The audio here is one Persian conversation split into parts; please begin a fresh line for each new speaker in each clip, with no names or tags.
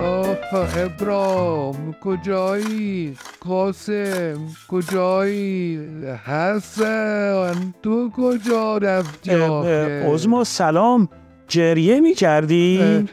آه ابرام کجایی؟ قاسم کجایی؟ حسن تو کجا رفتی آخه؟
عظما سلام، جریه می کردی؟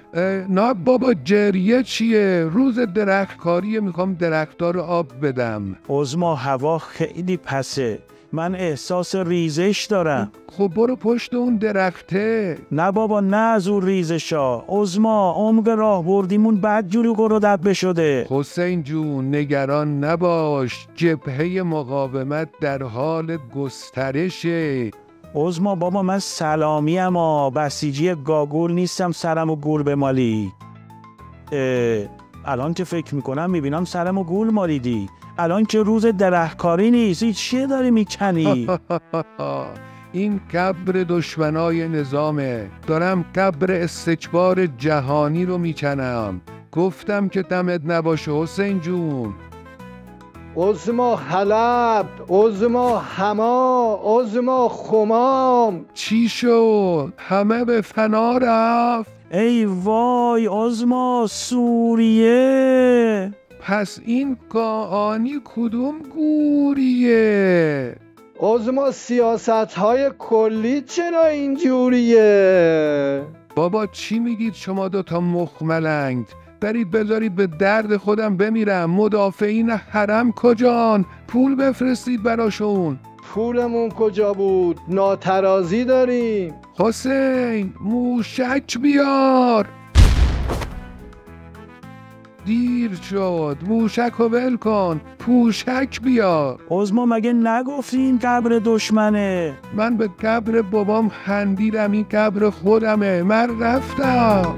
نه بابا جریه چیه؟ روز درختکاریه، میخوام درخت‌ها رو آب بدم.
عظما هوا خیلی پسه، من احساس ریزش دارم.
خب برو پشت اون درخته.
نه بابا، نه از اون ریزشا. عظما عمق راه بردیمون بدجوری گرودبه شده.
حسین جون نگران نباش، جبهه مقاومت در حال گسترشه.
عظما بابا من سلامی اما بسیجی گاگول نیستم سرمو گول بمالی. الان که فکر میکنم میبینم سرمو گول مالیدی. الان که روز درختکاری نیست، این چیه داری میکنی؟
این قبر دشمنای نظامه، دارم قبر استکبار جهانی رو میکنم. گفتم که دمت نباشه حسین جون.
عظما حلب، عظما حما، عظما خمام.
چی شد؟ همه به فنا رفت؟
ای وای عظما، سوریه.
پس این قاآنی کدوم گوریه؟
عظما سیاست‌های کلی چرا اینجوریه؟
بابا چی میگید شما دوتا مخملنگ؟ برید بذارید به درد خودم بمیرم. مدافعین حرم کجان؟ پول بفرستید براشون.
پولمون کجا بود؟ ناترازی داریم.
حسین موشک بیار. دیر شد، موشک رو ول کن، پوشک بیار.
عظما مگه نگفتی این قبر دشمنه؟
من به قبر بابام خندیدم، این قبر خودمه. من رفتم.